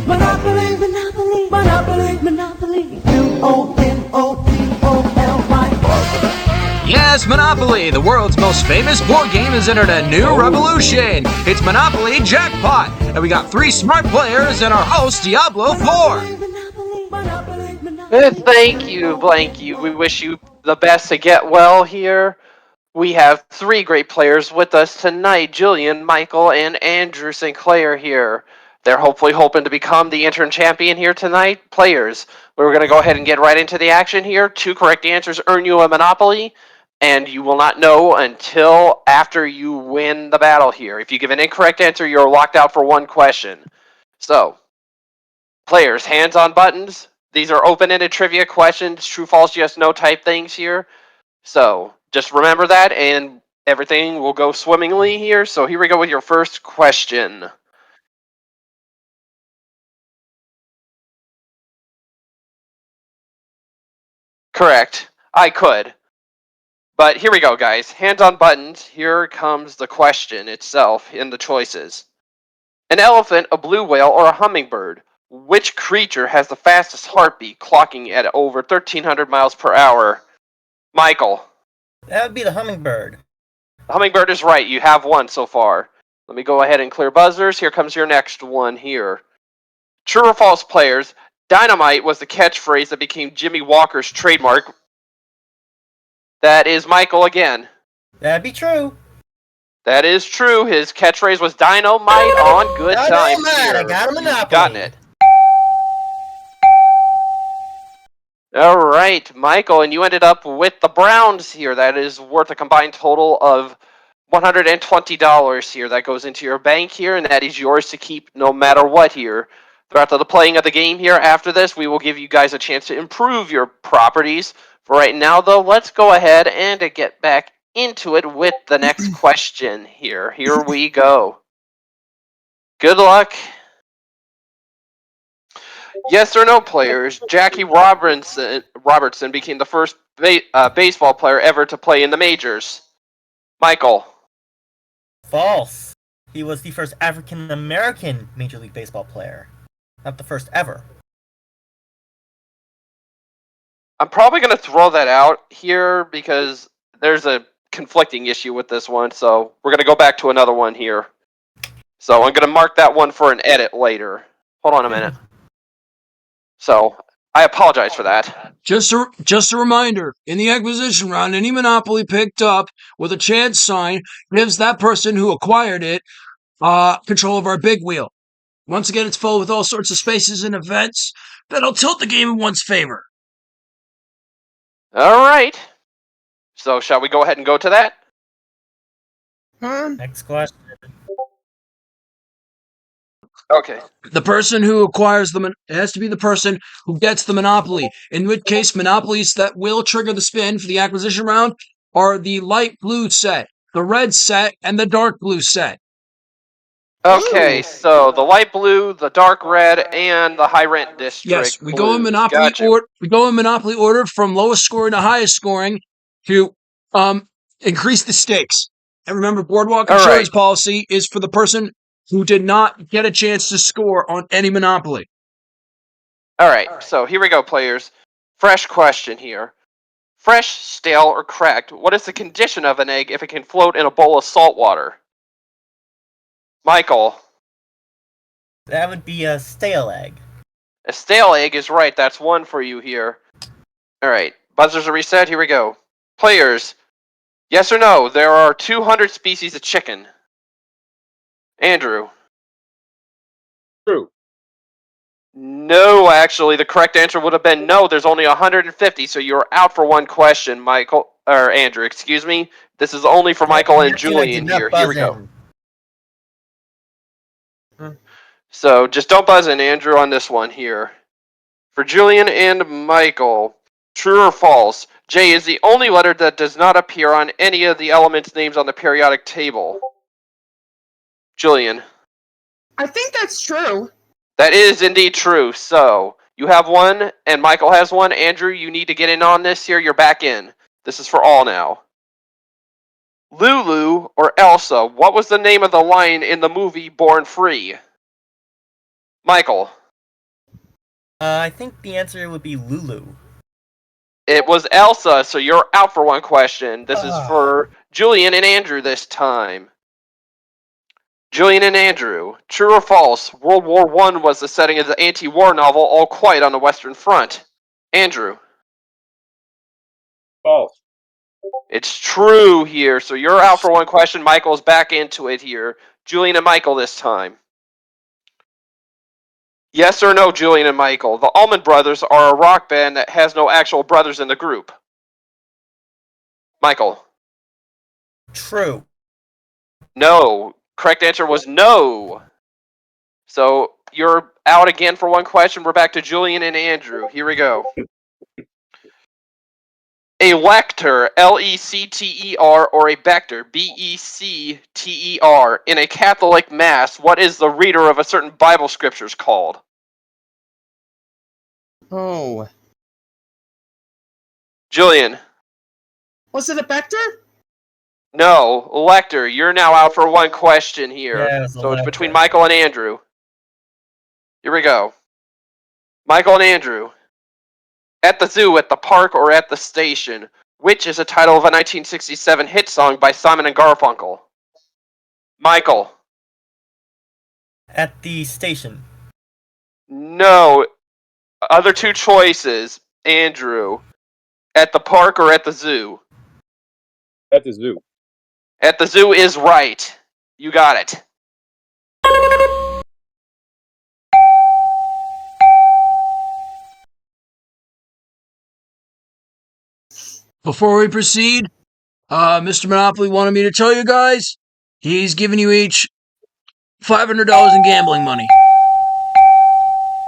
Monopoly, Monopoly, Monopoly, Monopoly, M-O-N-O-P-O-L-Y. Yes, Monopoly, the world's most famous board game, has entered a new revolution. It's Monopoly Jackpot, and we got 3 smart players and our host, Diablo 4. Thank you, Blanky. We wish you the best to get well here. We have 3 great players with us tonight, Julian, Michael, and Andrew Sinclair here. They're hopefully hoping to become the interim champion here tonight. Players, we're going to go ahead and get right into the action here. 2 correct answers earn you a Monopoly, and you will not know until after you win the battle here. If you give an incorrect answer, you're locked out for 1 question. So, players, hands on buttons. These are open-ended trivia questions, true, false, yes, no type things here. So, just remember that, and everything will go swimmingly here. So here we go with your first question. Correct. I could. But here we go, guys. Hands on buttons. Here comes the question itself in the choices. An elephant, a blue whale, or a hummingbird? Which creature has the fastest heartbeat, clocking at over 1,300 miles per hour? Michael. That would be the hummingbird. The hummingbird is right. You have 1 so far. Let me go ahead and clear buzzers. Here comes your next one here. True or false, players? Dynamite was the catchphrase that became Jimmy Walker's trademark. That is Michael again. That'd be true. That is true. His catchphrase was Dynamite on good time. I got a Monopoly. Gotten it. All right, Michael, and you ended up with the Browns here. That is worth a combined total of $120 here. That goes into your bank here, and that is yours to keep no matter what here. Throughout the playing of the game here, after this, we will give you guys a chance to improve your properties. For right now, though, let's go ahead and get back into it with the next question here. Here we go. Good luck. Yes or no, players? Jackie Robertson became the first baseball player ever to play in the majors. Michael. False. He was the first African-American Major League Baseball player. Not the first ever. I'm probably going to throw that out here because there's a conflicting issue with this one, so we're going to go back to another one here. So I'm going to mark that one for an edit later. Hold on a minute. So, I apologize for that. Just a reminder, in the acquisition round, any Monopoly picked up with a chance sign gives that person who acquired it control of our big wheel. Once again, it's full with all sorts of spaces and events that'll tilt the game in one's favor. All right. So, shall we go ahead and go to that? Next question. Okay. The person who acquires it has to be the person who gets the Monopoly. In which case, Monopolies that will trigger the spin for the acquisition round are the light blue set, the red set, and the dark blue set. Okay, so the light blue, the dark red, and the high rent district. Yes, we go in Monopoly order. We go in Monopoly order from lowest scoring to highest scoring to increase the stakes. And remember, Boardwalk insurance policy is for the person who did not get a chance to score on any Monopoly. All right, so here we go, players. Fresh question here. Fresh, stale, or cracked, what is the condition of an egg if it can float in a bowl of salt water? Michael. That would be a stale egg. A stale egg is right. That's 1 for you here. All right, buzzers are reset. Here we go. Players, yes or no, there are 200 species of chicken. Andrew. True. No, actually, the correct answer would have been no. There's only 150, so you're out for 1 question, Andrew. Excuse me. This is only for Michael and Julian here. Here we go. So just don't buzz in, Andrew, on this one here. For Julian and Michael, true or false? J is the only letter that does not appear on any of the elements' names on the periodic table. Julian. I think that's true. That is indeed true. So, you have 1, and Michael has 1. Andrew, you need to get in on this here. You're back in. This is for all now. Lulu or Elsa? What was the name of the lion in the movie Born Free? Michael. I think the answer would be Lulu. It was Elsa, so you're out for one question. This is Ah. for Julian and Andrew this time. Julian and Andrew, true or false? World War I was the setting of the anti-war novel All Quiet on the Western Front. Andrew. False. It's true here, so you're out for one question. Michael's back into it here. Julian and Michael this time. Yes or no, Julian and Michael? The Allman Brothers are a rock band that has no actual brothers in the group. Michael. True. No. Correct answer was no. So you're out again for one question. We're back to Julian and Andrew. Here we go. A lector, L-E-C-T-E-R, or a bector, B-E-C-T-E-R, in a Catholic Mass, what is the reader of a certain Bible scriptures called? Oh. Julian. Was it a Vector? No, lector. You're now out for one question here. Yeah, it was a So it's lector. between Michael and Andrew. Here we go. Michael and Andrew. At the zoo, at the park, or at the station, which is a title of a 1967 hit song by Simon and Garfunkel? Michael. At the station. No. Other two choices. Andrew. At the park or at the zoo? At the zoo. At the zoo is right. You got it. Before we proceed, Mr. Monopoly wanted me to tell you guys he's giving you each $500 in gambling money.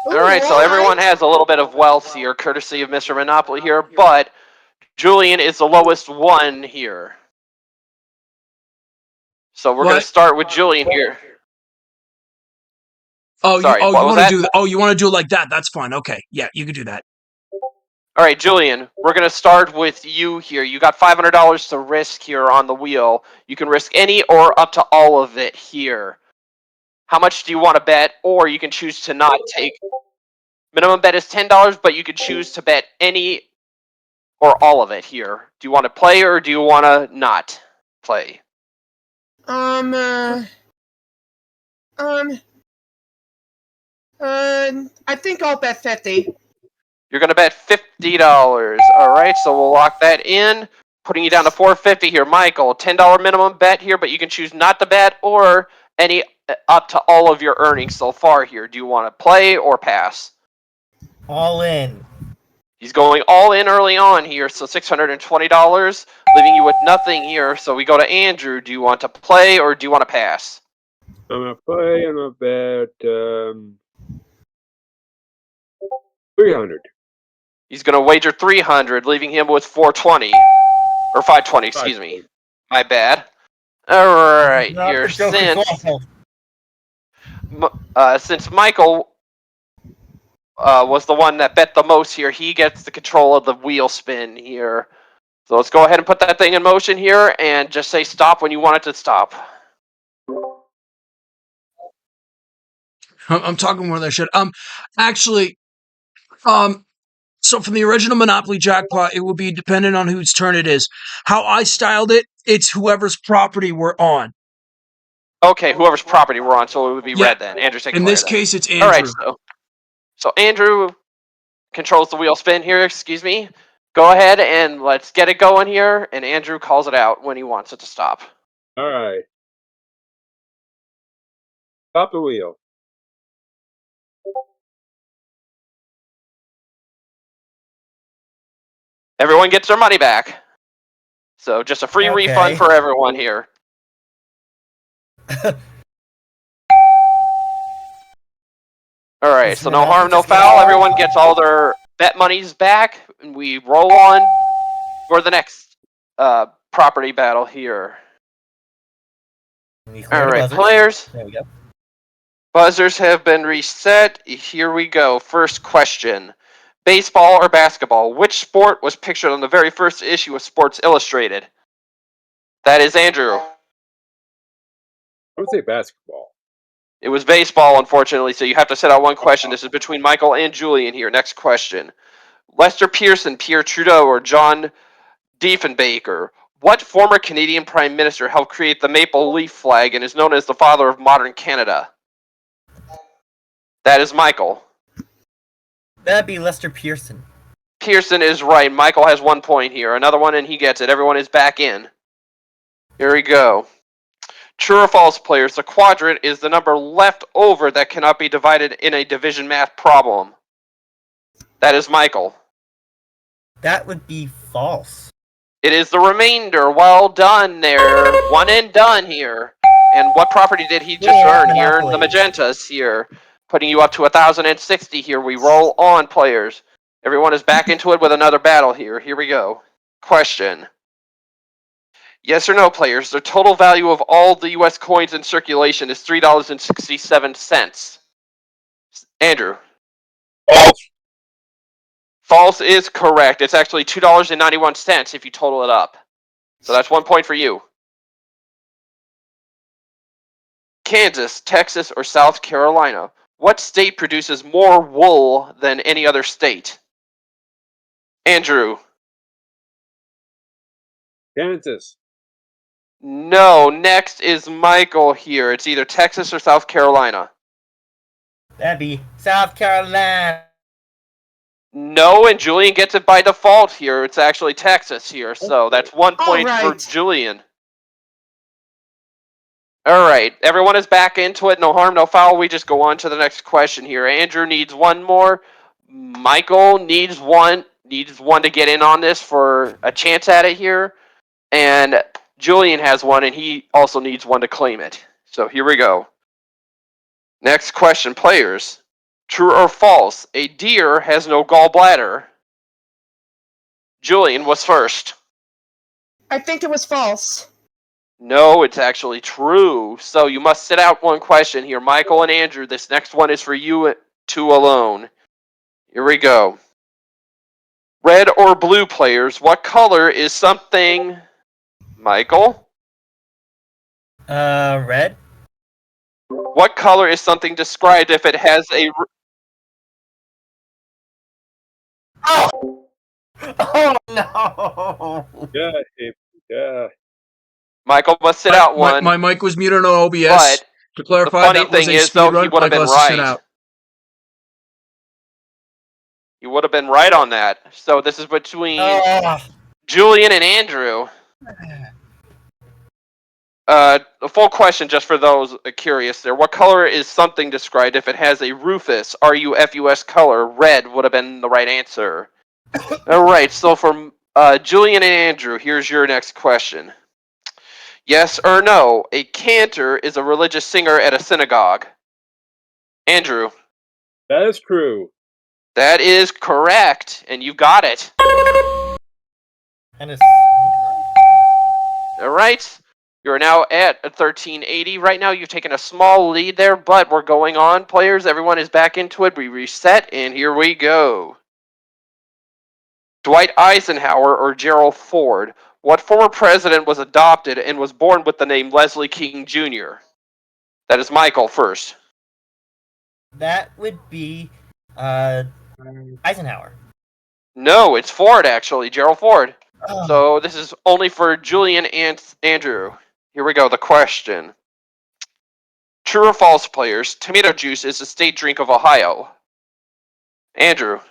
Alright, so everyone has a little bit of wealth here, courtesy of Mr. Monopoly here, but Julian is the lowest one here. So we're going to start with Julian here. Oh, Sorry, you what was want to that? do that? Oh, you want to do it like that? That's fine. Okay, yeah, you can do that. All right, Julian, we're going to start with you here. You got $500 to risk here on the wheel. You can risk any or up to all of it here. How much do you want to bet? Or you can choose to not take. Minimum bet is $10, but you can choose to bet any or all of it here. Do you want to play or do you want to not play? I think I'll bet 50. You're going to bet $50. All right, so we'll lock that in. Putting you down to $450 here. Michael, $10 minimum bet here, but you can choose not to bet or any up to all of your earnings so far here. Do you want to play or pass? All in. He's going all in early on here, so $620, leaving you with nothing here. So we go to Andrew. Do you want to play or do you want to pass? I'm gonna play. I'm gonna bet 300. He's going to wager $300, leaving him with $420 or $520. Excuse me. My bad. All right, Not here the Joker's awful. since Michael was the one that bet the most here, he gets the control of the wheel spin here. So let's go ahead and put that thing in motion here, and just say stop when you want it to stop. I'm talking more than I should. Actually, so from the original Monopoly Jackpot, it will be dependent on whose turn it is. How I styled it, it's whoever's property we're on. Okay, whoever's property we're on, so it would be red then. Andrew St. In Clair this then. case, it's Andrew. All right, so Andrew controls the wheel spin here. Excuse me. Go ahead and let's get it going here. And Andrew calls it out when he wants it to stop. All right. Stop the wheel. Everyone gets their money back. So just a free refund for everyone here. All right, so no harm, no foul. Everyone gets all their bet monies back, and we roll on for the next property battle here. All right, players. There we go. Buzzers have been reset. Here we go. First question. Baseball or basketball? Which sport was pictured on the very first issue of Sports Illustrated? That is Andrew. I would say basketball. It was baseball, unfortunately, so you have to set out one question. This is between Michael and Julian here. Next question. Lester Pearson, Pierre Trudeau, or John Diefenbaker? What former Canadian Prime Minister helped create the maple leaf flag and is known as the father of modern Canada? That is Michael. That'd be Lester Pearson. Pearson is right. Michael has 1 point here. Another one and he gets it. Everyone is back in. Here we go. True or false, players? The quadrant is the number left over that cannot be divided in a division math problem. That is Michael. That would be false. It is the remainder. Well done there. One and done here. And what property did he just earn? He earned the magentas here. Putting you up to 1,060 here. We roll on, players. Everyone is back into it with another battle here. Here we go. Question. Yes or no, players? The total value of all the U.S. coins in circulation is $3.67. Andrew. False. False is correct. It's actually $2.91 if you total it up. So that's 1 point for you. Kansas, Texas, or South Carolina? What state produces more wool than any other state? Andrew. Kansas. No, next is Michael here. It's either Texas or South Carolina. That'd be South Carolina. No, and Julian gets it by default here. It's actually Texas here, so that's 1 point for right. Julian. Alright, everyone is back into it. No harm, no foul. We just go on to the next question here. Andrew needs one more. Michael needs one to get in on this for a chance at it here. And Julian has one, and he also needs one to claim it. So here we go. Next question, players. True or false? A deer has no gallbladder. Julian was first. I think it was false. No, it's actually true. So you must sit out one question here. Michael and Andrew, this next one is for you two alone. Here we go. Red or blue, players? What color is something... Michael? Red? What color is something described if it has a... Oh! Oh no! Yeah. Michael must sit out one. My mic was muted on OBS. But To the clarify, funny that was thing a is, speed though, run. he would have been Michael has to sit right. out. You would have been right on that. So this is between Oh. Julian and Andrew. The full question, just for those curious there. What color is something described if it has a rufous, R-U-F-U-S color? Red would have been the right answer. Alright, so for Julian and Andrew, here's your next question. Yes or no, a cantor is a religious singer at a synagogue? Andrew. That is true. That is correct, and you got it. And it's... Alright, you're now at 1380. Right now, you've taken a small lead there, but we're going on, players. Everyone is back into it. We reset, and here we go. Dwight Eisenhower or Gerald Ford? What former president was adopted and was born with the name Leslie King Jr.? That is Michael first. That would be, Eisenhower. No, it's Ford, actually. Gerald Ford. Oh. So this is only for Julian and Andrew. Here we go, the question. True or false, players? Tomato juice is the state drink of Ohio. Andrew.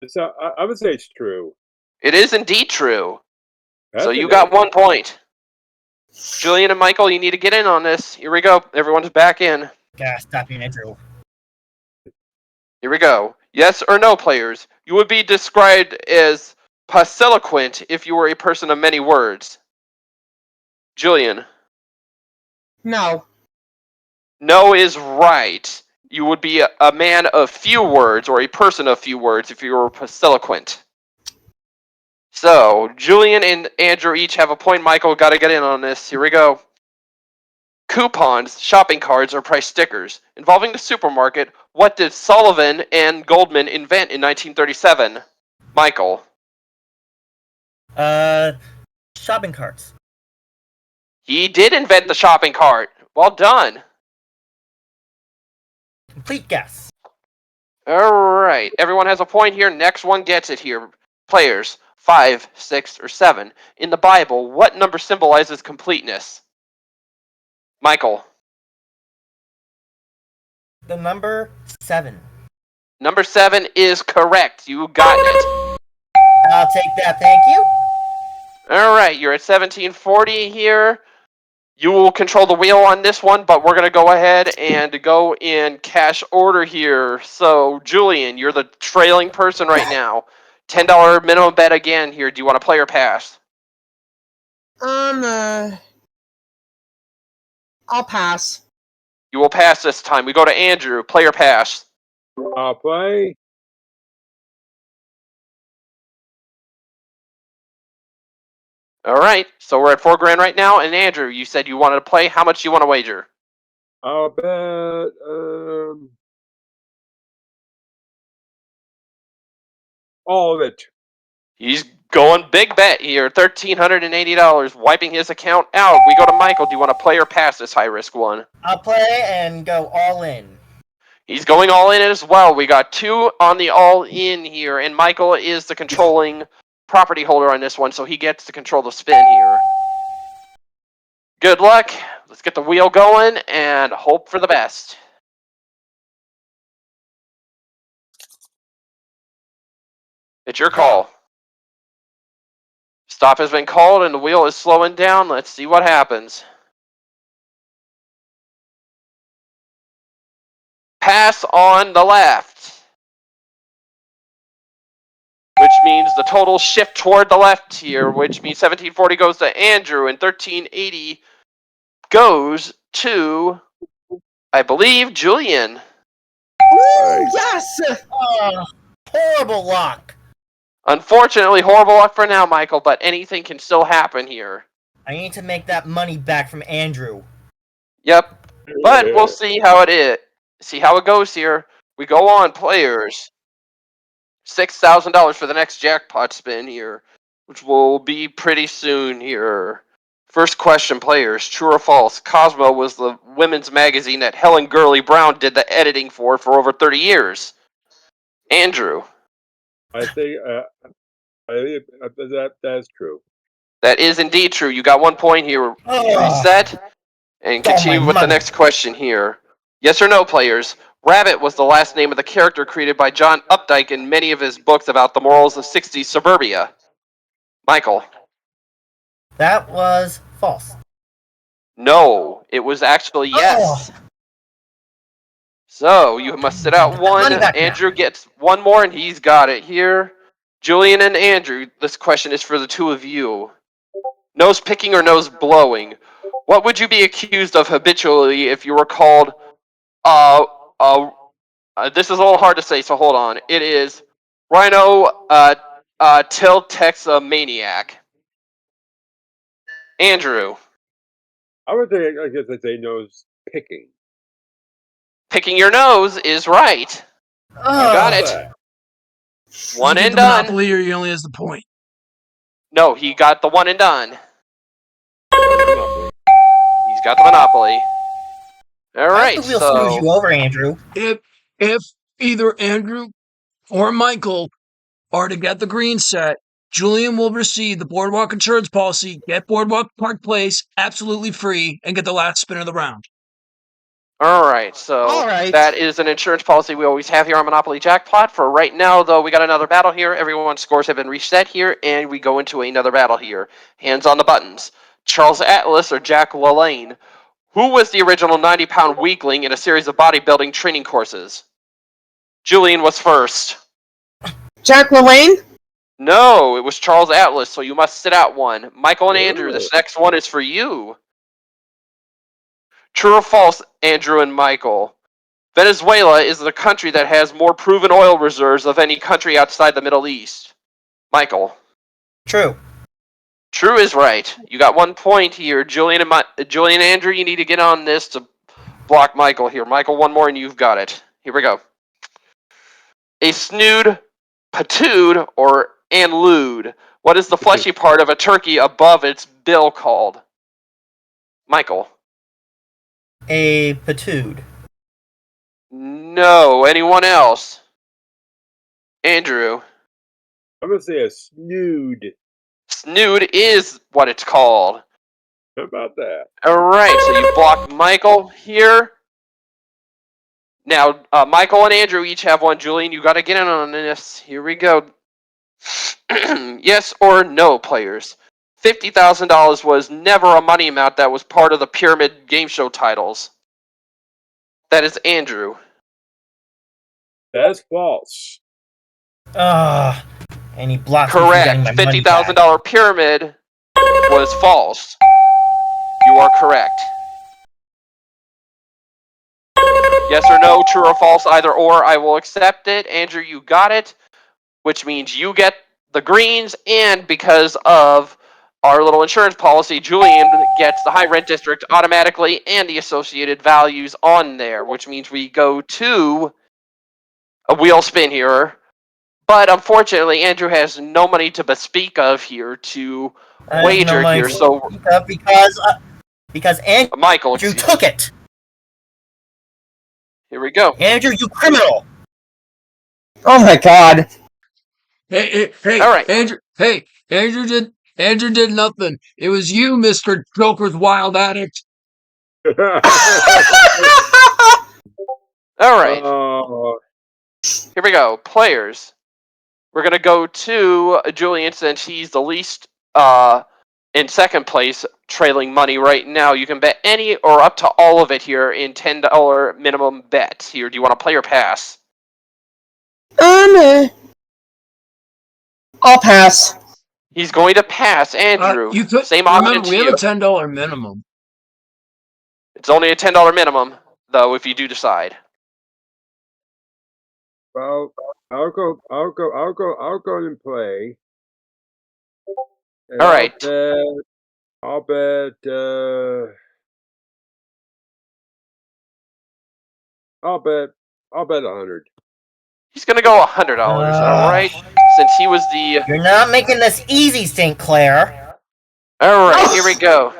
So I would say it's true. It is indeed true. That's So you it. got 1 point. Julian and Michael, you need to get in on this. Here we go. Everyone's back in. Gosh, stop you, Andrew. Here we go. Yes or no, players? You would be described as pasiloquent if you were a person of many words. Julian. No. No is right. You would be a man of few words or a person of few words if you were pasiloquent. So, Julian and Andrew each have a point. Michael, got to get in on this. Here we go. Coupons, shopping cards, or price stickers. Involving the supermarket, what did Sullivan and Goldman invent in 1937? Michael. shopping carts. He did invent the shopping cart. Well done. Complete guess. Alright, everyone has a point here. Next one gets it here. Players, 5, 6, or 7. In the Bible, what number symbolizes completeness? Michael. The number 7. Number 7 is correct. You got it. I'll take that, thank you. Alright, you're at 1740 here. You will control the wheel on this one, but we're going to go ahead and go in cash order here. So, Julian, you're the trailing person right now. $10 minimum bet again here. Do you want to play or pass? I'll pass. You will pass this time. We go to Andrew. Play or pass? I'll play. Alright, so we're at $4,000 right now. And Andrew, you said you wanted to play. How much do you want to wager? I'll bet. All of it. He's going big bet here. $1,380. Wiping his account out. We go to Michael. Do you want to play or pass this high risk one? I'll play and go all in. He's going all in as well. We got 2 on the all in here. And Michael is the controlling property holder on this one, so he gets to control the spin here. Good luck. Let's get the wheel going and hope for the best. It's your call. Stop has been called and the wheel is slowing down. Let's see what happens. Pass on the left. Which means the total shift toward the left here, which means 1740 goes to Andrew and 1380 goes to, I believe, Julian. Ooh, yes! Oh, horrible luck. Unfortunately, horrible luck for now, Michael, but anything can still happen here. I need to make that money back from Andrew. Yep, but we'll see how it is. See how it goes here. We go on, players. $6,000 for the next jackpot spin here, which will be pretty soon here. First question, players. True or false? Cosmo was the women's magazine that Helen Gurley Brown did the editing for over 30 years. Andrew. I think that's true. That is indeed true. You got 1 point here. Reset and continue with the next question here. Yes or no, players? Rabbit was the last name of the character created by John Updike in many of his books about the morals of 60s suburbia. Michael. That was false. No, it was actually yes. So you must sit out one. Andrew gets one more and he's got it here. Julian and Andrew, this question is for the two of you. Nose picking or nose blowing? What would you be accused of habitually if you were called this is a little hard to say, so hold on. It is Rhino Tiltexamaniac. Andrew. I would say, I guess I'd say nose picking. Picking your nose is right. You got it. One You and get the done. Monopoly, or he only has the point. No, he got the one and done. He's got the Monopoly. Alright, We'll screw you over, Andrew. If either Andrew or Michael are to get the green set, Julian will receive the Boardwalk insurance policy, get Boardwalk Park Place absolutely free, and get the last spin of the round. Alright, so that is an insurance policy we always have here on Monopoly Jackpot. For right now, though, we got another battle here. Everyone's scores have been reset here, and we go into another battle here. Hands on the buttons. Charles Atlas or Jack LaLanne? Who was the original 90-pound weakling in a series of bodybuilding training courses? Julian was first. Jack LaLanne? No, it was Charles Atlas, so you must sit out one. Michael and Andrew, this next one is for you. True or false, Andrew and Michael? Venezuela is the country that has more proven oil reserves of any country outside the Middle East. Michael. True. True is right. You got 1 point here. Julian and Andrew, you need to get on this to block Michael here. Michael, one more and you've got it. Here we go. A snood, patood, or and lewd. What is the fleshy part of a turkey above its bill called? Michael. A patood. No. Anyone else? Andrew. I'm gonna say a snood. Snood is what it's called. How about that? Alright, so you blocked Michael here. Now, Michael and Andrew each have one. Julian, you gotta get in on this. Here we go. Yes or no, players. $50,000 was never a money amount that was part of the pyramid game show titles. That is Andrew. That's false. And he blocked me from Correct. getting my money back. $50,000 pyramid was false. You are correct. Yes or no, true or false, either or, I will accept it. Andrew, you got it, which means you get the greens, and because of our little insurance policy, Julian gets the high rent district automatically and the associated values on there, which means we go to a wheel spin here. But unfortunately, Andrew has no money to bespeak of here to wager here, so because Andrew Michael, excuse me. took it. Here we go. Andrew, you criminal! Oh my god. Hey, All right. Andrew did nothing. It was you, Mr. Joker's wild addict. All right. Here we go. Players. We're going to go to Julian since he's the least in second place, trailing money right now. You can bet any or up to all of it here in $10 minimum bet. Here, do you want to play or pass? I'll pass. He's going to pass. Andrew, same option remember, to we you. have a $10 minimum. It's only a $10 minimum, though, if you do decide. Well, I'll go and play. And All right. I'll bet 100. He's going to go $100, all right? Since he was the... You're not making this easy, St. Clair. All right, here we go.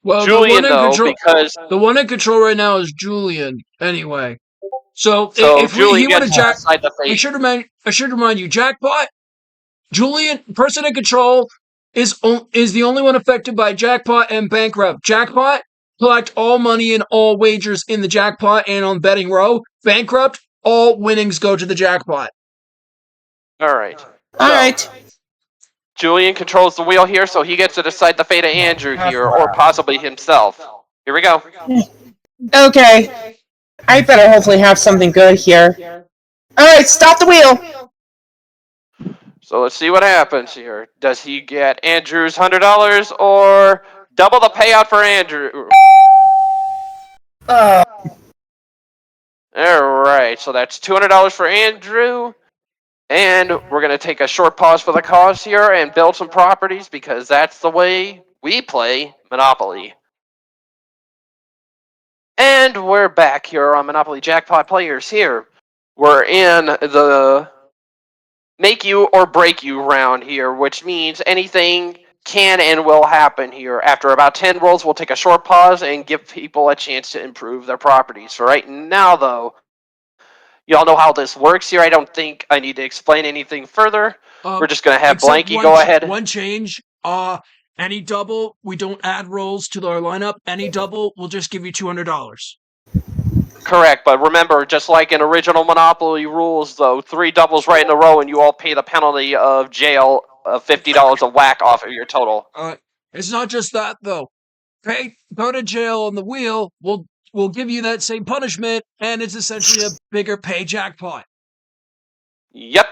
Well, Julian, though, because... the one in control right now is Julian, anyway. So if Julian he would have gets decide the fate. I should remind you, Jackpot, Julian, person in control, is the only one affected by Jackpot and Bankrupt. Jackpot, collect all money and all wagers in the Jackpot and on Betting Row. Bankrupt, all winnings go to the Jackpot. All right. Alright. Julian controls the wheel here, so he gets to decide the fate of Andrew here, or possibly himself. Here we go. Okay. I better hopefully have something good here. Alright, stop the wheel! So let's see what happens here. Does he get Andrew's $100 or double the payout for Andrew? All right, so that's $200 for Andrew. And we're going to take a short pause for the cause here and build some properties because that's the way we play Monopoly. And we're back here on Monopoly Jackpot Players here. We're in the make you or break you round here, which means anything can and will happen here. After about 10 rolls, we'll take a short pause and give people a chance to improve their properties. For right now, though, you all know how this works here. I don't think I need to explain anything further. We're just going to have Blanky go ahead. One change. Any double, we don't add rolls to our lineup. Any double, we'll just give you $200. Correct, but remember, just like in original Monopoly rules, though, 3 doubles right in a row and you all pay the penalty of jail of $50 a whack off of your total. It's not just that, though. Go to jail on the wheel. We'll give you that same punishment, and it's essentially a bigger pay jackpot. Yep.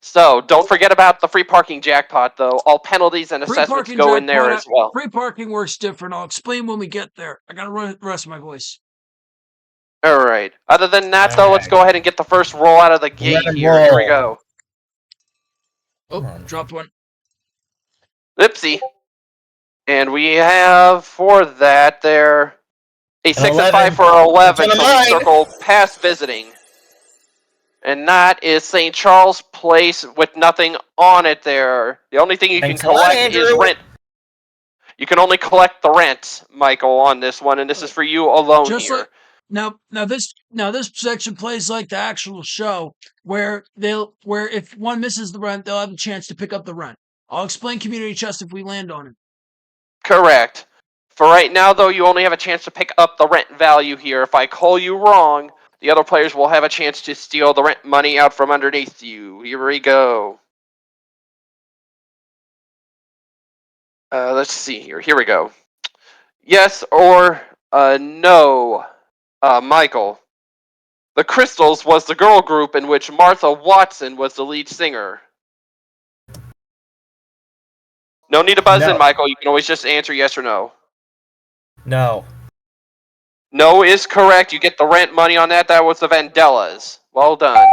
So, don't forget about the free parking jackpot, though. All penalties and assessments go in there as well. Free parking works different. I'll explain when we get there. I gotta rest my voice. Alright. Other than that, though, let's go ahead and get the first roll out of the gate here. Here we go. Oh, dropped one. Oopsie. And we have, for that, there, a 6 and 5 for 11, so we circle past visiting. And that is St. Charles Place with nothing on it there. The only thing you Thanks can a lot, collect is Andrew. rent. You can only collect the rent, Michael, on this one, and this is for you alone Just here. like this section plays like the actual show where if one misses the rent, they'll have a chance to pick up the rent. I'll explain community chest if we land on it. Correct. For right now, though, you only have a chance to pick up the rent value here. If I call you wrong, the other players will have a chance to steal the rent money out from underneath you. Here we go. Let's see here. Here we go. Yes or no, Michael. The Crystals was the girl group in which Martha Watson was the lead singer. No need to buzz in, No. Michael. You can always just answer yes or no. No. No is correct. You get the rent money on that. That was the Vandellas. Well done.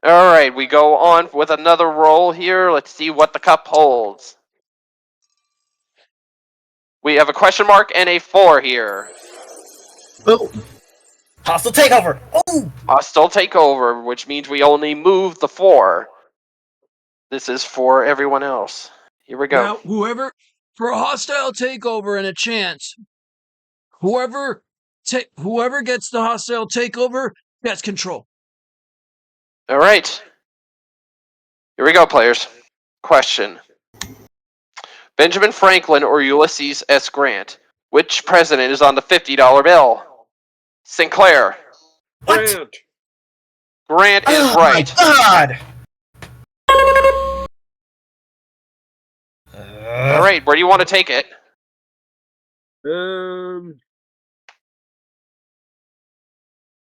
Alright, we go on with another roll here. Let's see what the cup holds. We have a question mark and a 4 here. Ooh. Hostile takeover. Ooh. Hostile takeover, which means we only move the 4. This is for everyone else. Here we go. Now, for a hostile takeover and a chance, whoever gets the hostile takeover gets control. Alright. Here we go, players. Question. Benjamin Franklin or Ulysses S. Grant? Which president is on the $50 bill? Sinclair. What? Grant. Grant is Oh right. my god! Alright, where do you want to take it?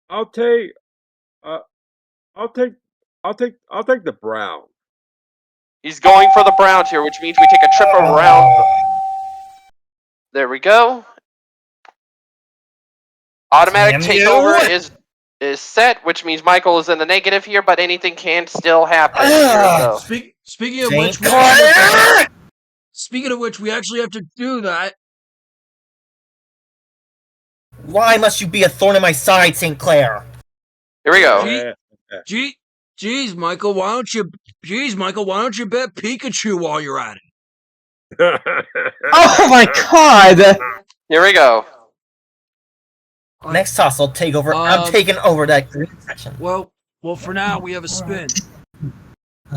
I'll take. I'll take the brown. He's going for the Browns here, which means we take a trip around. There we go. Automatic Damn takeover you. is set, which means Michael is in the negative here, but anything can still happen here, though. Speaking of St. which, Clair! we actually have to do that. Why must you be a thorn in my side, St. Clair? Here we go. Jeez, Michael, why don't you bet Pikachu while you're at it? Oh my god! Here we go. Next hostile takeover. I'm taking over that green section. Well, for now we have a spin.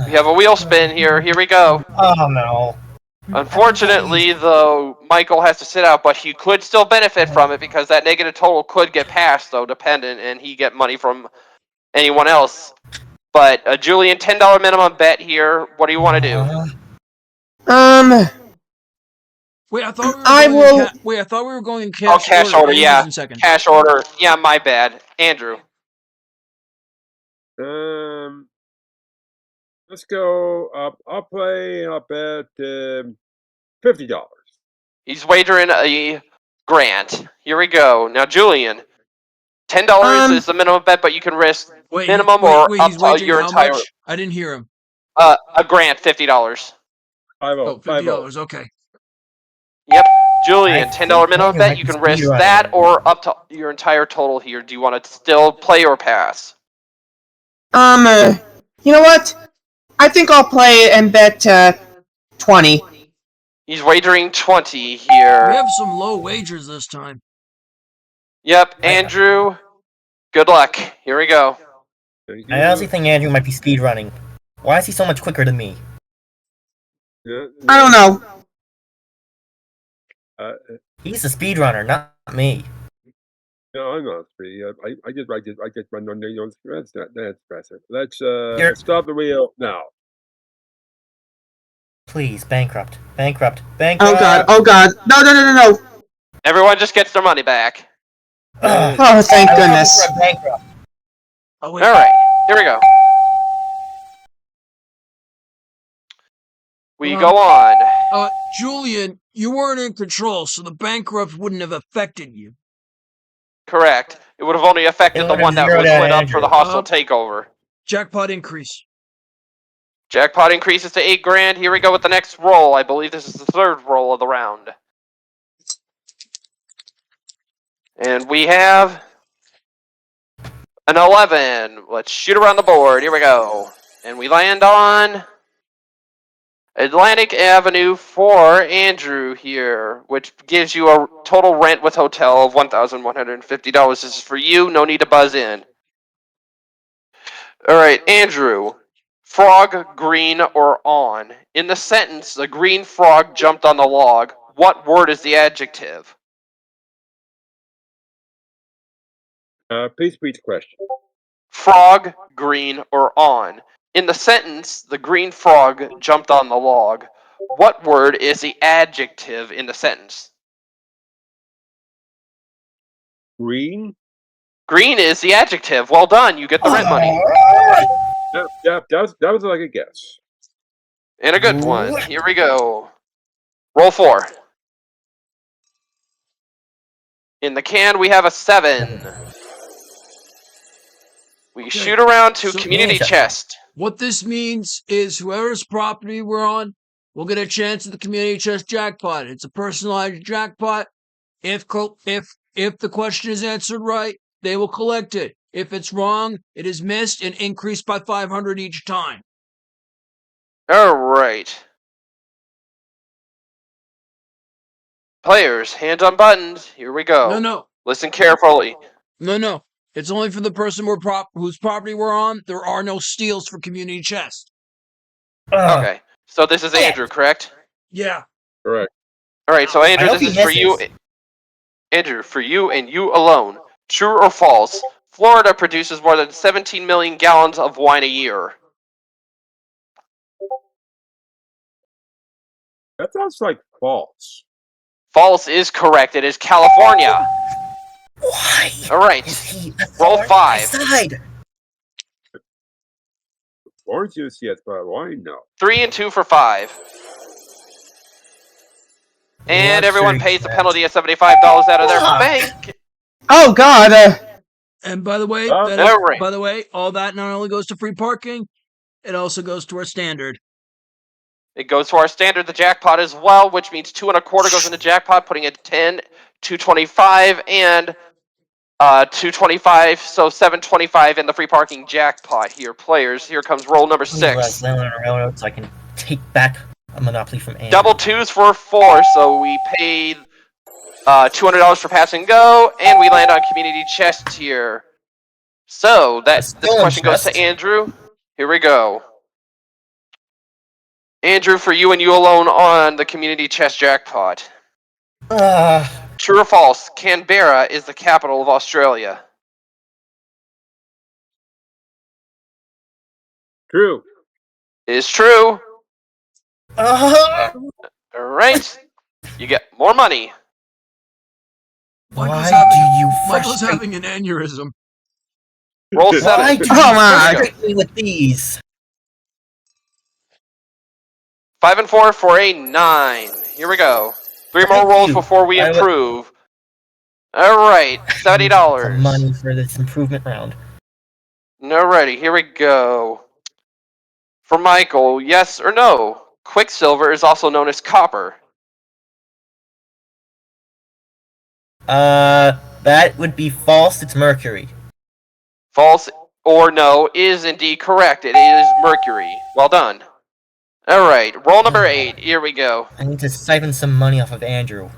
We have a wheel spin here. Here we go. Oh no. Unfortunately, though, Michael has to sit out, but he could still benefit from it because that negative total could get passed, though, dependent, and he get money from anyone else. But Julian, $10 minimum bet here. What do you want to do? Wait, I thought we were going in cash. Oh, cash order, yeah. In second. Cash order. Yeah, my bad. Andrew. Let's go. I'll play. I'll bet $50. He's wagering a grant. Here we go. Now, Julian, $10 is the minimum bet, but you can risk minimum or up he's to wagering your how entire. much? I didn't hear him. A grant, $50. Oh, $50. Okay. Yep. Julian, I $10 think minimum you bet. might You be can risk speedrunning. that or up to your entire total here. Do you want to still play or pass? You know what? I think I'll play and bet 20. He's wagering 20 We here. have some low wagers this time. Yep, Andrew. Good luck. Here we go. I honestly think Andrew might be speedrunning. Why is he so much quicker than me? I don't know. He's the speedrunner, not me. No, I'm not free. I just run on the that's impressive. Let's stop the wheel now. Please, bankrupt. Bankrupt. Oh Bankrupt! god, oh god. No. Everyone just gets their money back. Ugh. Oh, thank I was goodness. hoping for a bankrupt. Oh, wait. Alright, here we go. We go on. Julian, you weren't in control, so the bankrupt wouldn't have affected you. Correct. It would have only affected It the would one have that was zeroed out split up for the Andrew. hostile takeover. Jackpot increase. Jackpot increases to $8,000. Here we go with the next roll. I believe this is the third roll of the round. And we have An 11. Let's shoot around the board. Here we go. And we land on Atlantic Avenue for Andrew here, which gives you a total rent with hotel of $1,150. This is for you. No need to buzz in. All right, Andrew. Frog, green, or on. In the sentence, the green frog jumped on the log. What word is the adjective? Please repeat the question. Frog, green, or on. In the sentence, the green frog jumped on the log. What word is the adjective in the sentence? Green? Green is the adjective. Well done. You get the rent money. Yep, that was like a guess. And a good one. Here we go. Roll 4. In the can, we have a 7. We shoot around to So- community chest. What this means is whoever's property we're on will get a chance at the community chest jackpot. It's a personalized jackpot. If the question is answered right, they will collect it. If it's wrong, it is missed and increased by 500 each time. All right. Players, hands on buttons. Here we go. No. Listen carefully. No. It's only for the person whose property we're on. There are no steals for community chest. Okay. So this is Andrew, correct? Yeah. Correct. All right. So Andrew, hope this he is for you. misses. Andrew, for you and you alone. True or false? Florida produces more than 17 million gallons of wine a year. That sounds like false. False is correct. It is California. Why? All right. Is he Roll on 5. my side? Orange juice, yes, but wine, no. 3 and 2 for 5. And everyone pays the penalty of $75 out of their bank. Oh God! And by the way, Oh, all right. all that not only goes to free parking, it also goes to our standard. It goes to our standard, the jackpot as well, which means 2 1/4 goes into jackpot, putting it 10, 225, and 225, so 725 in the free parking jackpot here. Players, here comes roll number 6. Land on a railroad so I can take back a monopoly from Andrew. Double 2s for 4, so we paid $200 for pass and go, and we land on community chest here. So this question goes to Andrew. Here we go. Andrew, for you and you alone on the community chest jackpot. True or false? Canberra is the capital of Australia. True. It is true. All right. You get more money. Why do you Michael's frustrate having an aneurysm. Roll Why 7. do you Oh my! frustrate me with these? 5 and 4 for a 9. Here we go. 3 more Thank rolls you. before we I would- improve. All right, Some $70. money for this improvement round. Alrighty, here we go. For Michael, yes or no? Quicksilver is also known as copper. That would be false. It's mercury. False or no is indeed correct. It is mercury. Well done. Alright, roll number 8. Here we go. I need to siphon some money off of Andrew.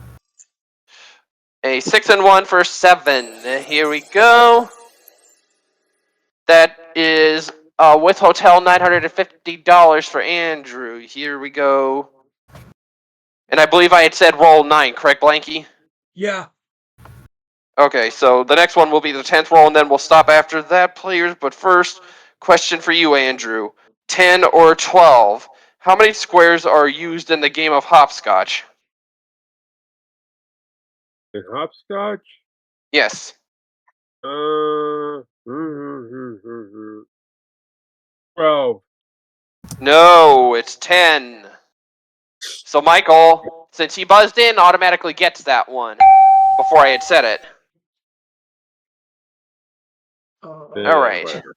A 6 and 1 for 7. Here we go. That is with hotel $950 for Andrew. Here we go. And I believe I had said roll 9, correct, Blanky? Yeah. Okay, so the next one will be the 10th roll, and then we'll stop after that, players. But first, question for you, Andrew. 10 or 12. How many squares are used in the game of hopscotch? In hopscotch? Yes. 12. No, it's 10. So Michael, since he buzzed in, automatically gets that one before I had said it. Yeah, All right. whatever.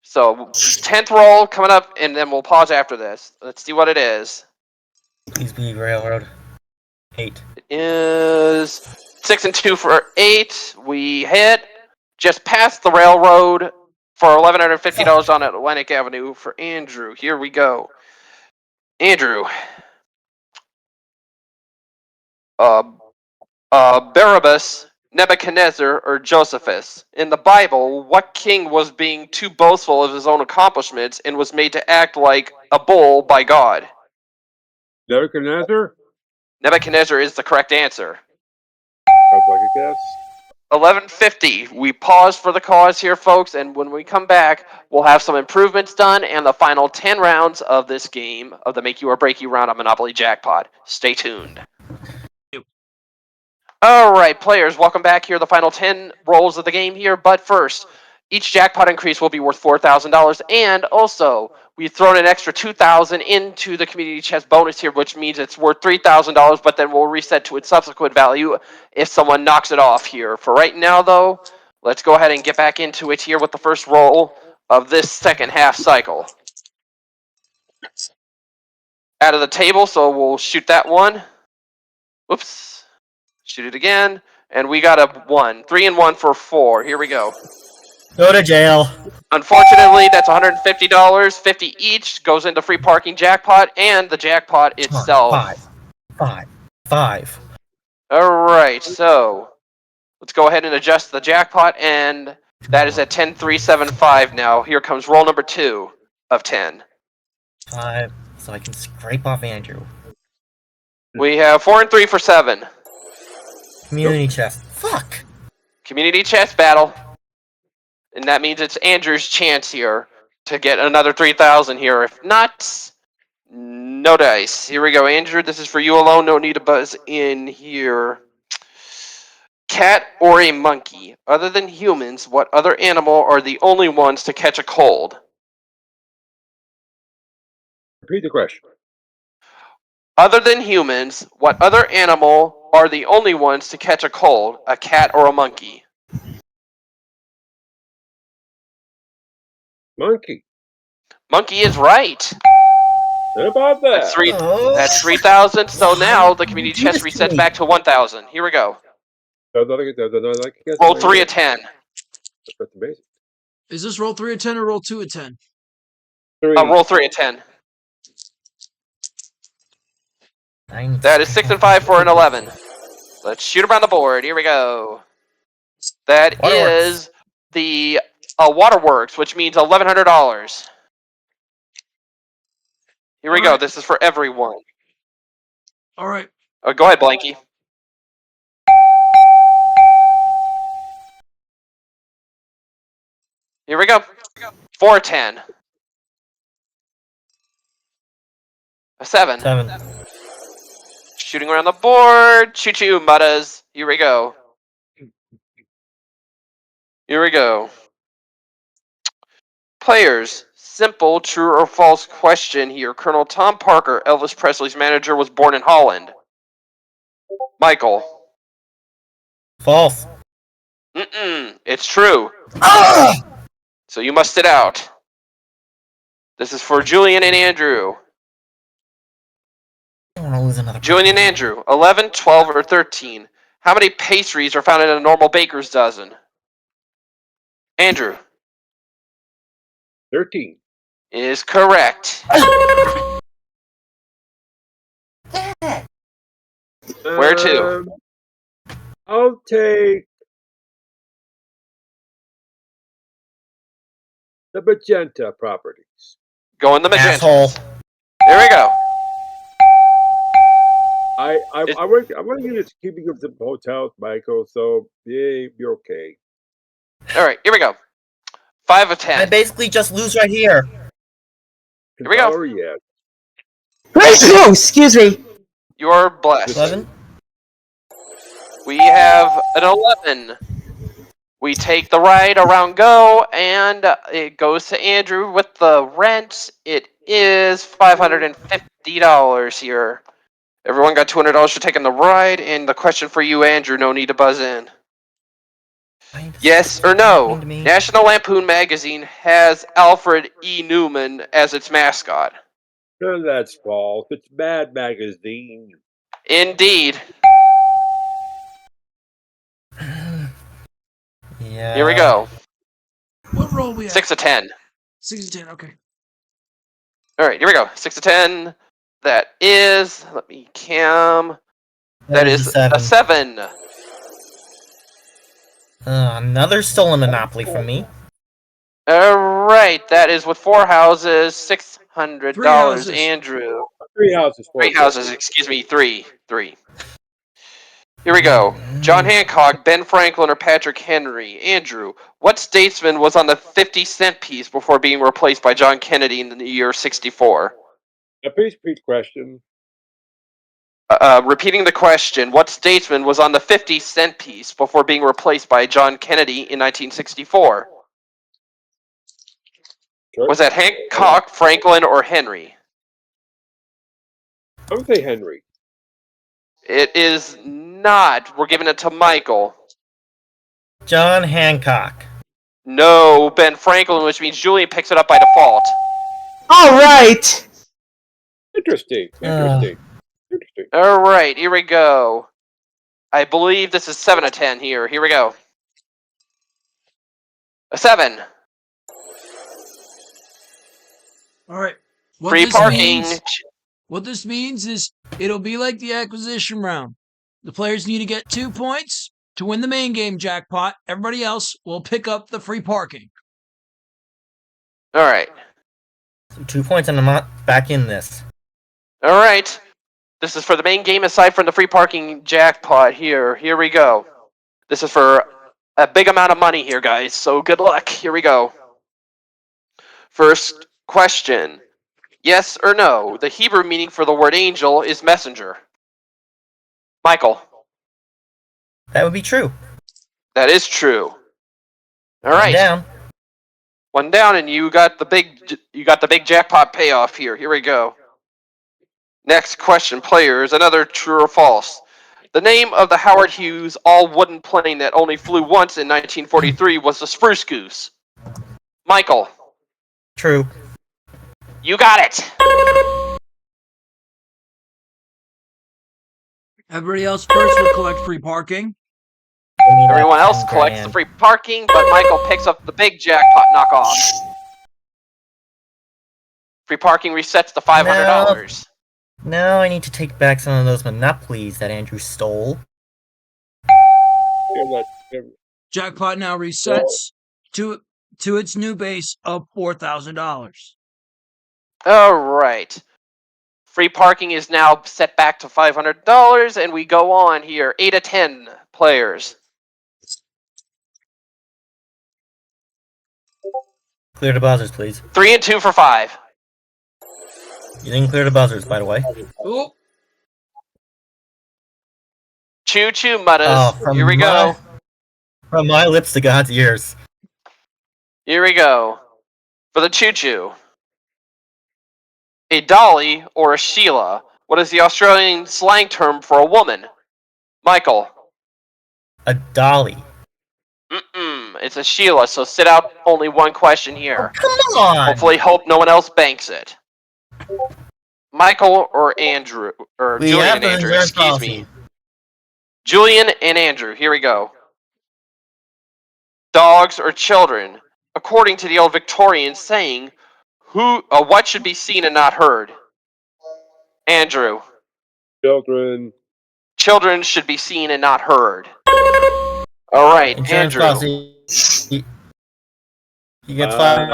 So 10th roll coming up, and then we'll pause after this. Let's see what it is. Please be railroad. 8. It is 6 and 2 for 8. We hit. just past the railroad for $1,150 on Atlantic Avenue for Andrew. Here we go. Andrew. Barabbas, Nebuchadnezzar, or Josephus. In the Bible, what king was being too boastful of his own accomplishments and was made to act like a bull by God? Nebuchadnezzar? Nebuchadnezzar is the correct answer. I'd like a guess. 11:50. We pause for the cause here, folks, and when we come back, we'll have some improvements done and the final 10 rounds of this game, of the Make You or Break You round of Monopoly Jackpot. Stay tuned. All right, players, welcome back here. The final 10 rolls of the game here. But first, each jackpot increase will be worth $4,000. And also, we've thrown an extra $2,000 into the community chest bonus here, which means it's worth $3,000, but then we'll reset to its subsequent value if someone knocks it off here. For right now, though, let's go ahead and get back into it here with the first roll of this second half cycle. Out of the table, so we'll shoot that one. Whoops. Shoot it again. And we got a 1. 3 and 1 for 4. Here we go. Go to jail. Unfortunately, that's $150. 50 each goes into free parking jackpot and the jackpot itself. Five. Alright, so let's go ahead and adjust the jackpot, and that is at 10,375 now. Here comes roll number 2 of 10. 5, so I can scrape off Andrew. We have 4 and 3 for 7. Community chest. Fuck! Community chest battle. And that means it's Andrew's chance here to get another 3,000 here. If not, no dice. Here we go, Andrew. This is for you alone. No need to buzz in here. Cat or a monkey? Other than humans, what other animal are the only ones to catch a cold? Repeat the question. Other than humans, what other animal are the only ones to catch a cold? A cat or a monkey? Monkey. Monkey is right. What about that? That's 3,000. So now the community chest resets back to 1,000. Here we go. Roll 3 of 10. That's amazing. Is this roll 3 of 10 or roll 2 of 10? Roll 3 of 10. That is 6 and 5 for an 11. Let's shoot around the board. Here we go. That is the Waterworks, which means $1,100. Here we go. This is for everyone. All right. Go ahead, Blanky. Here we go. 4 of 10. A 7. 7. Shooting around the board. Choo-choo, muttas. Here we go. Here we go. Players, simple true or false question here. Colonel Tom Parker, Elvis Presley's manager, was born in Holland. Michael. False. It's true. So you must sit out. This is for Julian and Andrew. I don't want to lose another. Julian and Andrew, 11, 12, or 13. How many pastries are found in a normal baker's dozen? Andrew. 13. Is correct. Where to? I'll take the magenta properties. Go in the magenta. Asshole. There we go. I want you to keep me the hotels, Michael. So yeah, you're okay. All right, here we go. 5 of 10. I basically just lose right here. Here we go. Yeah. Oh, excuse me. You're blessed. 11. We have an 11. We take the ride around go, and it goes to Andrew with the rent. It is $550 here. Everyone got $200 for taking the ride, and the question for you, Andrew, no need to buzz in. Yes or no? National Lampoon magazine has Alfred E. Newman as its mascot. No, that's false. It's Mad Magazine. Indeed. Yeah. Here we go. What roll we at? 6 of 10. 6 to 10. Okay. All right, here we go. 6 of 10. That is, let me cam. That is a 7. Another stolen Monopoly from me. All right, that is with 4 houses, $600. 3 houses. Andrew. 3 houses. 3 houses, excuse me, 3. Here we go. John Hancock, Ben Franklin, or Patrick Henry. Andrew, what statesman was on the 50-cent piece before being replaced by John Kennedy in the year 64? Please repeat question. Repeating the question, what statesman was on the 50-cent piece before being replaced by John Kennedy in 1964? Sure. Was that Hancock, Franklin, or Henry? I would say Henry. It is not. We're giving it to Michael. John Hancock. No, Ben Franklin, which means Julian picks it up by default. All right. Interesting. All right, here we go. I believe this is 7 of 10 here. Here we go. A 7. All right. Free parking. What this means is it'll be like the acquisition round. The players need to get 2 points to win the main game jackpot. Everybody else will pick up the free parking. All right. 2 points and I'm back in this. All right. This is for the main game aside from the free parking jackpot here. Here we go. This is for a big amount of money here, guys. So good luck. Here we go. First question. Yes or no? The Hebrew meaning for the word angel is messenger. Michael. That would be true. That is true. All right. Down. 1 down, and you got the big jackpot payoff here. Here we go. Next question, players. Another true or false. The name of the Howard Hughes all-wooden plane that only flew once in 1943 was the Spruce Goose. Michael. True. You got it. Everybody else first will collect free parking. Everyone else collects the free parking, but Michael picks up the big jackpot knockoff. Free parking resets to $500. Now I need to take back some of those Monopolies that Andrew stole. Jackpot now resets to its new base of $4,000. All right. Free parking is now set back to $500, and we go on here. 8 of 10 players. Clear the buzzers, please. 3 and 2 for 5. You didn't clear the buzzers, by the way. Oh, Choo-choo, Mudders. Here we go. From my lips to God's ears. Here we go. For the choo-choo. A dolly or a Sheila. What is the Australian slang term for a woman? Michael. A dolly. It's a Sheila, so sit out only one question here. Come on! Hopefully hope no one else banks it. Michael or Andrew, or We Julian have and the Andrew, reserve excuse policy. me. Julian and Andrew, here we go. Dogs or children? According to the old Victorian saying, what should be seen and not heard? Andrew. Children. Children should be seen and not heard. All right, Insurance Andrew. policy. He gets $5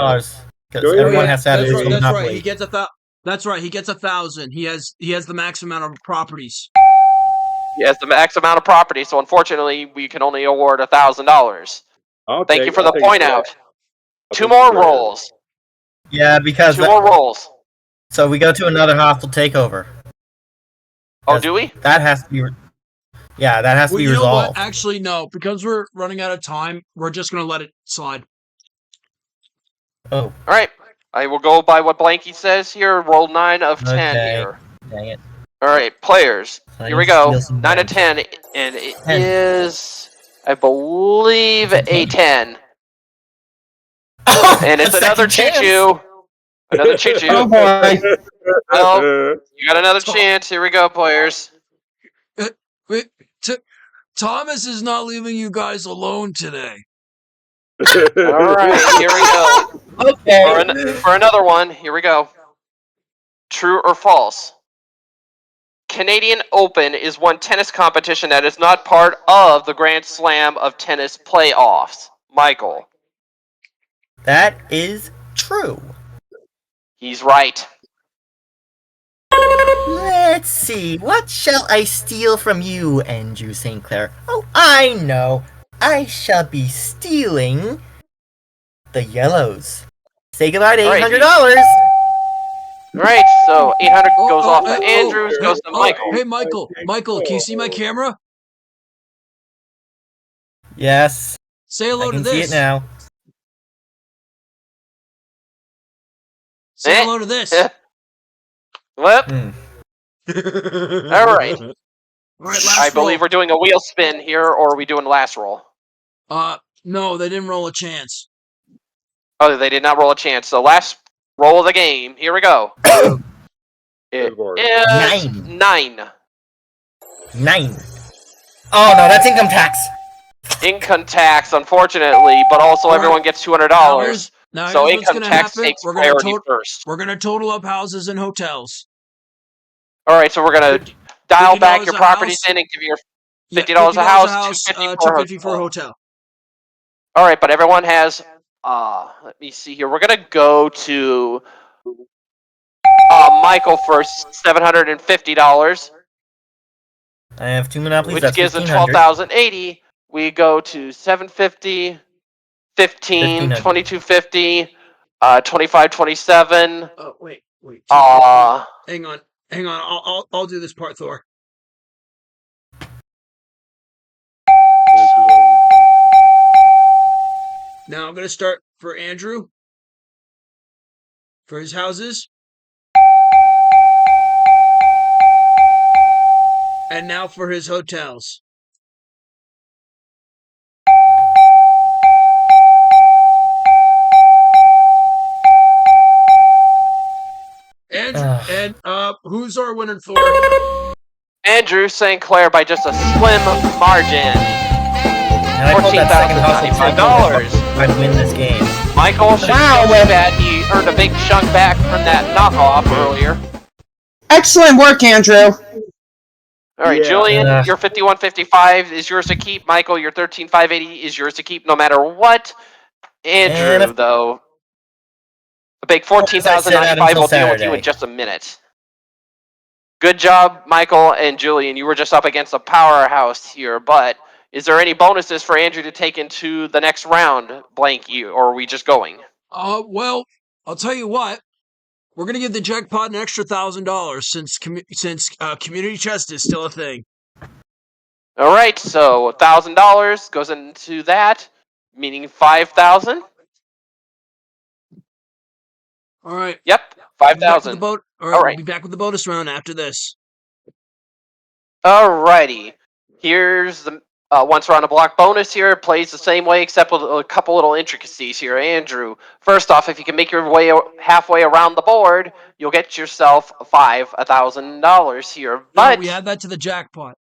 because Julian, everyone has to have that's his right. own That's right. Monopoly. He gets That's right. He gets 1,000. He has the max amount of properties. He has the max amount of property, so unfortunately we can only award $1,000. Thank you for the point out. 2 more rolls. Yeah, because 2 more rolls. so we go to another hostile takeover. Oh, do we? That has to be. Yeah, that has to Well, be you know what? resolved. Actually, no. Because we're running out of time, we're just going to let it slide. Oh, All right. I will go by what Blanky says here. Roll 9 of 10 Okay. here. dang it. All right, players. I Here we need to go. steal some 9 of dice. 10, and it 10. is, I believe, a 10. Oh, And it's a another second chance. choo-choo. Another choo-choo. Oh boy. Well, you got another chance. Here we go, players. Wait, Thomas is not leaving you guys alone today. All right, here we go. Okay. For another one, here we go. True or false? Canadian Open is one tennis competition that is not part of the Grand Slam of tennis playoffs. Michael. That is true. He's right. Let's see. What shall I steal from you, Andrew St. Clair? Oh, I know. I shall be stealing the yellows. Say goodbye to $800. Right, so 800 goes off to Andrews, goes to Michael. Hey, Michael. Michael, can you see my camera? Yes. Say hello I to can see this. it now. Say hello to this. What? All right. All right, last I believe roll. we're doing a wheel spin here, or are we doing last roll? No, they didn't roll a chance. Oh, they did not roll a chance. So last roll of the game. Here we go. It is 9. 9. Oh no, that's income tax. Income tax, unfortunately, but also everyone gets $200. So here's income tax takes priority first. We're gonna total up houses and hotels. All right, so we're gonna dial back your $50 a properties house. in and give you Yeah, $50 a house, $250 for a hotel. All right, but everyone has. Let me see here. We're gonna go to Michael for $750. I have 2 monopolies. Which That's gives him 1,500. 12,080. We go to 750, 15, 2250, 25, 27. Oh wait. Hang on. I'll do this part, Thor. Now I'm gonna start for Andrew for his houses. And now for his hotels. And who's our winner, Thor? Andrew St. Clair by just a slim margin. $14,095. I'd win this game. Michael should feel bad. He earned a big chunk back from that knockoff earlier. Excellent work, Andrew. All right, Julian, your 5155 is yours to keep. Michael, your 13580 is yours to keep no matter what. Andrew, though, a big 14,095 will deal with you in just a minute. Good job, Michael and Julian. You were just up against a powerhouse here, but is there any bonuses for Andrew to take into the next round, blank you, or are we just going? Well, I'll tell you what. We're gonna give the jackpot an extra $1,000 since community chest is still a thing. All right, so $1,000 goes into that, meaning 5,000. All right. Yep, 5,000. All right, we'll be back with the bonus round after this. Alrighty, here's the once around a block bonus here. It plays the same way except with a couple little intricacies here. Andrew, first off, if you can make your way halfway around the board, you'll get yourself $1,000 here. But no, we add that to the jackpot.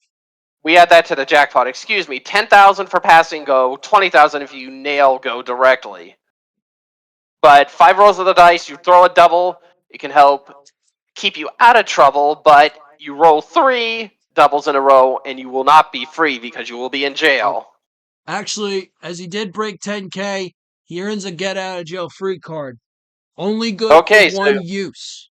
We add that to the jackpot. Excuse me, 10,000 for passing go, 20,000 if you nail go directly. But 5 rolls of the dice, you throw a double, it can help keep you out of trouble. But you roll 3 doubles in a row, and you will not be free because you will be in jail. Actually, as he did break 10K, he earns a get out of jail free card. Only good for one use.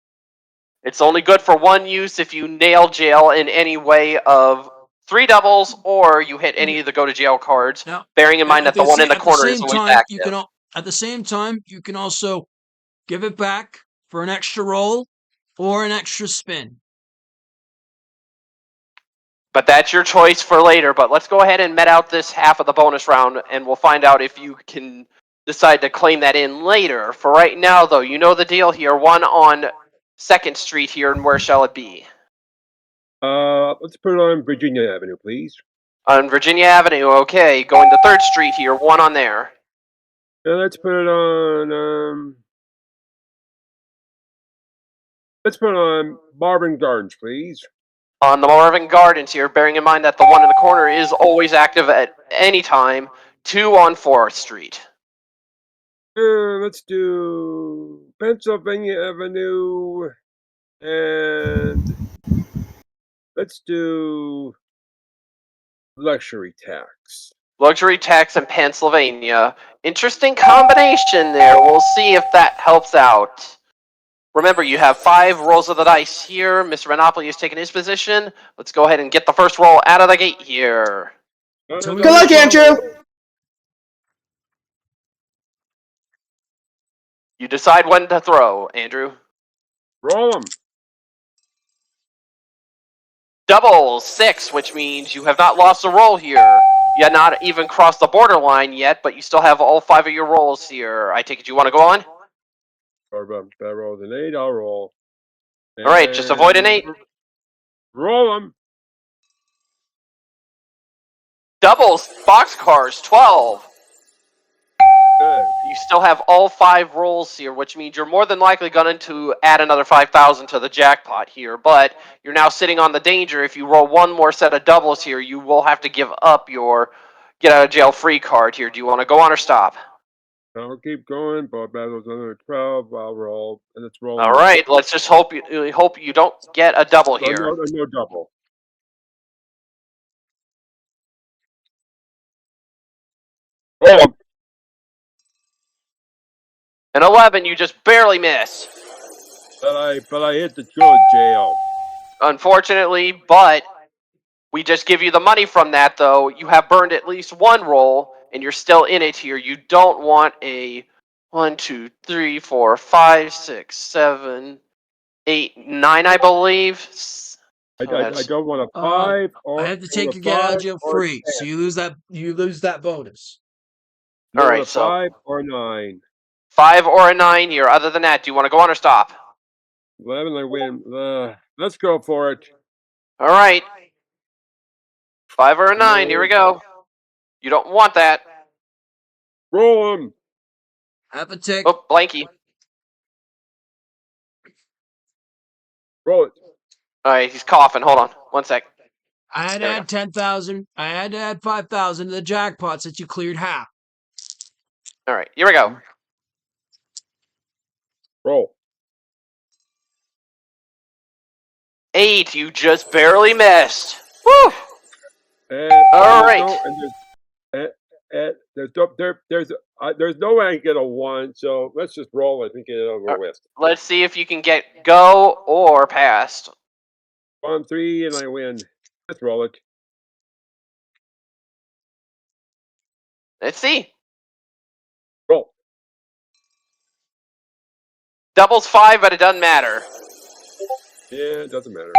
It's only good for one use if you nail jail in any way of 3 doubles or you hit any of the go to jail cards. Now, bearing in mind that the one in the corner is always active. At the same time, you can also give it back for an extra roll or an extra spin. But that's your choice for later. But let's go ahead and met out this half of the bonus round, and we'll find out if you can decide to claim that in later. For right now, though, you know the deal here. One on 2nd Street here, and where shall it be? Let's put it on Virginia Avenue, please. On Virginia Avenue, okay. Going to 3rd Street here, one on there. Yeah, let's put it on, let's put it on Marvin Gardens, please. On the Marvin Gardens here, bearing in mind that the one in the corner is always active at any time. 2 on 4th Street. Let's do Pennsylvania Avenue, and let's do luxury tax. Luxury tax in Pennsylvania. Interesting combination there. We'll see if that helps out. Remember, you have 5 rolls of the dice here. Mr. Monopoly has taken his position. Let's go ahead and get the first roll out of the gate here. Good luck, Andrew. You decide when to throw, Andrew. Roll them. Double 6, which means you have not lost a roll here. You had not even crossed the borderline yet, but you still have all 5 of your rolls here. I take it you want to go on? Or I rolled an 8, I'll roll. Alright, just avoid an 8. Roll them. Doubles, boxcars, 12. Good. You still have all 5 rolls here, which means you're more than likely going to add another 5,000 to the jackpot here, but you're now sitting on the danger. If you roll one more set of doubles here, you will have to give up your get out of jail free card here. Do you want to go on or stop? I'll keep going, but battle's another 12, I'll roll, and it's rolling. Alright, let's just hope you don't get a double here. No double. Roll them. An 11, you just barely miss. But I hit the good jail. Unfortunately, but we just give you the money from that, though. You have burned at least one roll, and you're still in it here. You don't want a 1, 2, 3, 4, 5, 6, 7, 8, 9, I believe. I don't want a 5 or I have to take your get out of jail free, so you lose that bonus. All right, so 5 or 9. 5 or a 9 here. Other than that, do you want to go on or stop? 11, I win. Let's go for it. All right. 5 or a 9. Here we go. You don't want that. Roll them. Have a tick. Oh, blanky. Roll it. All right, he's coughing. Hold on. 1 sec. I had to add 10,000. I had to add 5,000 to the jackpot since you cleared half. All right, here we go. Roll. 8. You just barely missed. Woo! All right. There's no way I can get a 1, so let's just roll it and get it over with. Let's see if you can get go or past. 1, 3, and I win. Let's roll it. Let's see. Roll. Doubles 5, but it doesn't matter. Yeah, it doesn't matter.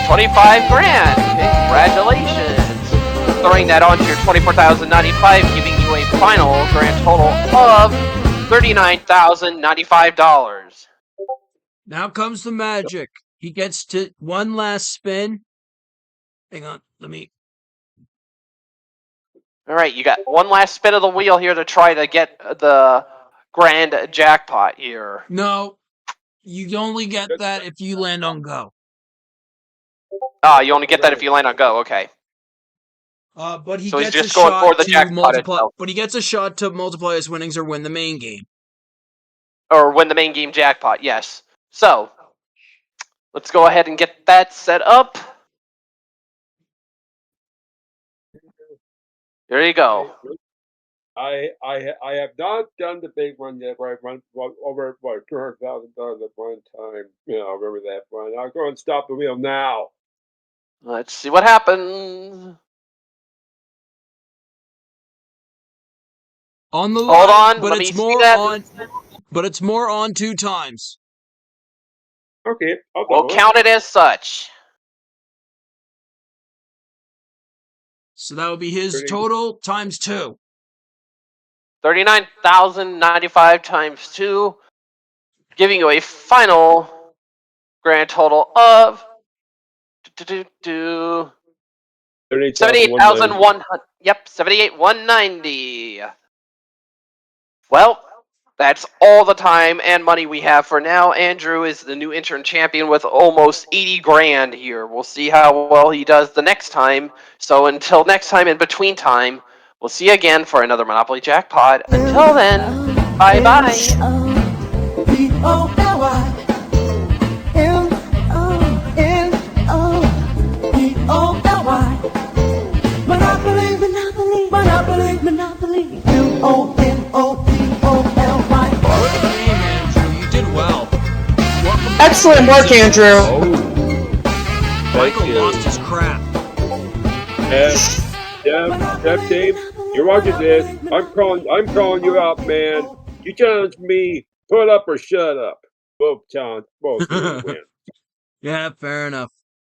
25 grand. Congratulations. Throwing that onto your 24,095, giving you a final grand total of $39,095. Now comes the magic. He gets to one last spin. Hang on, let me. All right, you got one last spin of the wheel here to try to get the grand jackpot here. No, you only get that if you land on go. Ah, you only get that if you land on go. Okay. But he So he's gets just a going shot for the to jackpot multiply. itself. But he gets a shot to multiply his winnings or win the main game. Or win the main game jackpot, yes. So, let's go ahead and get that set up. There you go. I have not done the big one yet, where I won over $200,000 at one time. You know, I remember that one. I'll go and stop the wheel now. Let's see what happens. On the line, Hold on, but let it's me see more that. on. But it's more on 2 times. Okay, We'll count it as such. So that would be his total times 2. 39,095 times 2, giving you a final grand total of 78,100. Yep, 78,190. Well, that's all the time and money we have for now. Andrew is the new intern champion with almost 80 grand here. We'll see how well he does the next time. So until next time, in between time, We'll see you again for another Monopoly Jackpot. Until then, bye-bye. Monopoly, Monopoly, Monopoly, Monopoly. MONOPOLY. Good game, Andrew. You did well. Welcome back. Excellent work, Andrew. Oh, Michael you. lost his crap. Dave, you're watching this. I'm calling you out, man. You challenge me, put up or shut up. Both win. Yeah, fair enough.